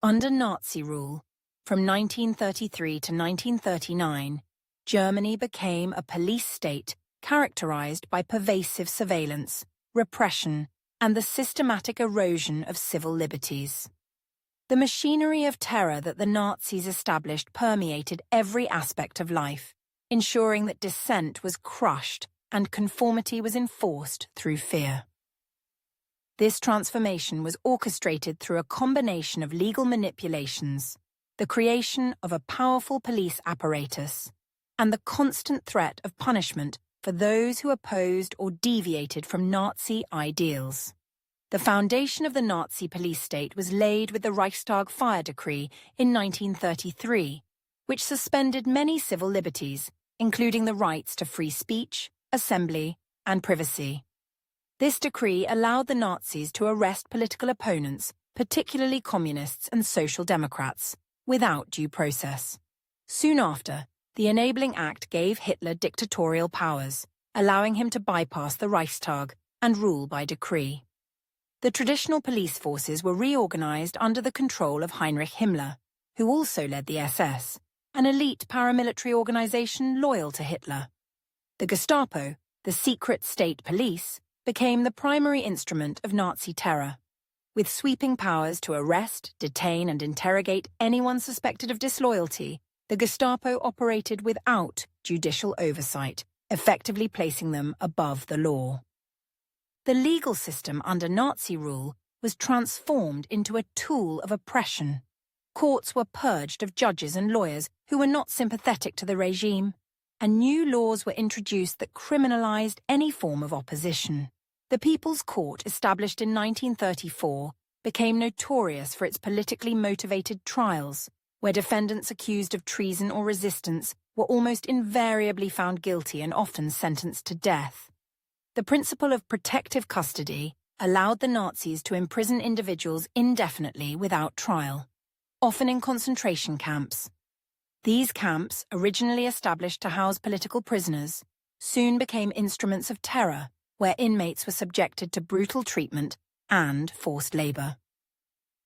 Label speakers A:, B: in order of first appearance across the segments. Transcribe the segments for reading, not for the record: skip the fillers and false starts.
A: Under Nazi rule, from 1933 to 1939, Germany became a police state characterized by pervasive surveillance, repression, and the systematic erosion of civil liberties. The machinery of terror that the Nazis established permeated every aspect of life, ensuring that dissent was crushed and conformity was enforced through fear. This transformation was orchestrated through a combination of legal manipulations, the creation of a powerful police apparatus, and the constant threat of punishment for those who opposed or deviated from Nazi ideals. The foundation of the Nazi police state was laid with the Reichstag fire decree in 1933, which suspended many civil liberties, including the rights to free speech, assembly, and privacy. This decree allowed the Nazis to arrest political opponents, particularly communists and social democrats, without due process. Soon after, the Enabling Act gave Hitler dictatorial powers, allowing him to bypass the Reichstag and rule by decree. The traditional police forces were reorganized under the control of Heinrich Himmler, who also led the SS, an elite paramilitary organization loyal to Hitler. The Gestapo, the secret state police, became the primary instrument of Nazi terror, with sweeping powers to arrest, detain, and interrogate anyone suspected of disloyalty. The Gestapo operated without judicial oversight, effectively placing them above the law. The legal system under Nazi rule was transformed into a tool of oppression. Courts were purged of judges and lawyers who were not sympathetic to the regime, and new laws were introduced that criminalized any form of opposition. The People's Court, established in 1934, became notorious for its politically motivated trials, where defendants accused of treason or resistance were almost invariably found guilty and often sentenced to death. The principle of protective custody allowed the Nazis to imprison individuals indefinitely without trial, often in concentration camps. These camps, originally established to house political prisoners, soon became instruments of terror, where inmates were subjected to brutal treatment and forced labor.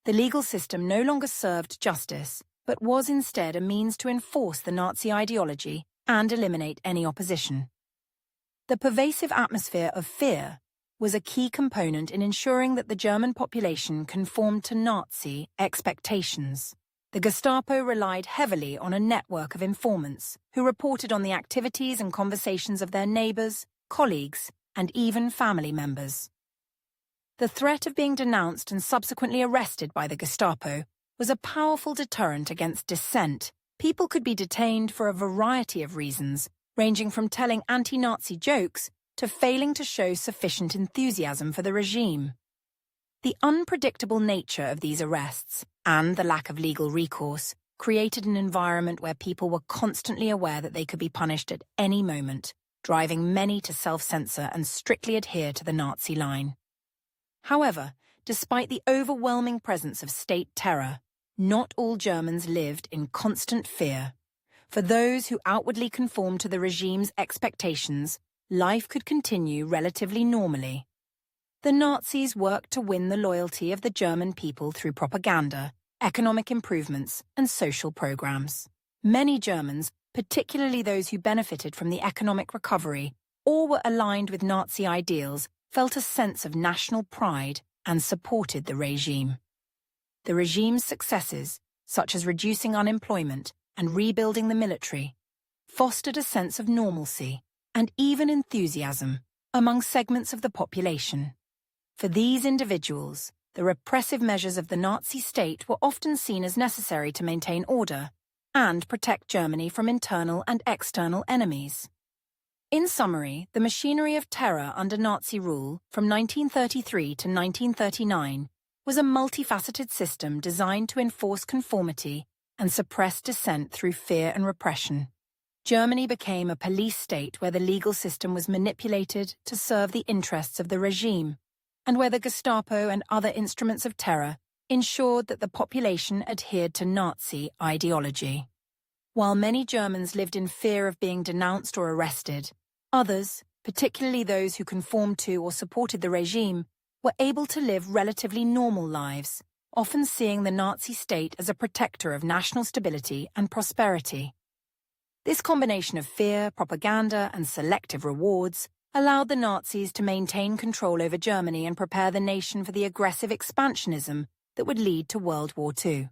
A: The legal system no longer served justice, but was instead a means to enforce the Nazi ideology and eliminate any opposition. The pervasive atmosphere of fear was a key component in ensuring that the German population conformed to Nazi expectations. The Gestapo relied heavily on a network of informants who reported on the activities and conversations of their neighbors, colleagues, and even family members. The threat of being denounced and subsequently arrested by the Gestapo was a powerful deterrent against dissent. People could be detained for a variety of reasons, ranging from telling anti-Nazi jokes to failing to show sufficient enthusiasm for the regime. The unpredictable nature of these arrests and the lack of legal recourse created an environment where people were constantly aware that they could be punished at any moment, driving many to self-censor and strictly adhere to the Nazi line. However, despite the overwhelming presence of state terror, not all Germans lived in constant fear. For those who outwardly conformed to the regime's expectations, life could continue relatively normally. The Nazis worked to win the loyalty of the German people through propaganda, economic improvements, and social programs. Many Germans, particularly those who benefited from the economic recovery or were aligned with Nazi ideals, felt a sense of national pride and supported the regime. The regime's successes, such as reducing unemployment and rebuilding the military, fostered a sense of normalcy and even enthusiasm among segments of the population. For these individuals, the repressive measures of the Nazi state were often seen as necessary to maintain order and protect Germany from internal and external enemies. In summary, the machinery of terror under Nazi rule from 1933 to 1939 was a multifaceted system designed to enforce conformity and suppress dissent through fear and repression. Germany became a police state where the legal system was manipulated to serve the interests of the regime, and where the Gestapo and other instruments of terror ensured that the population adhered to Nazi ideology. While many Germans lived in fear of being denounced or arrested, others, particularly those who conformed to or supported the regime, were able to live relatively normal lives, often seeing the Nazi state as a protector of national stability and prosperity. This combination of fear, propaganda, and selective rewards allowed the Nazis to maintain control over Germany and prepare the nation for the aggressive expansionism that would lead to World War II.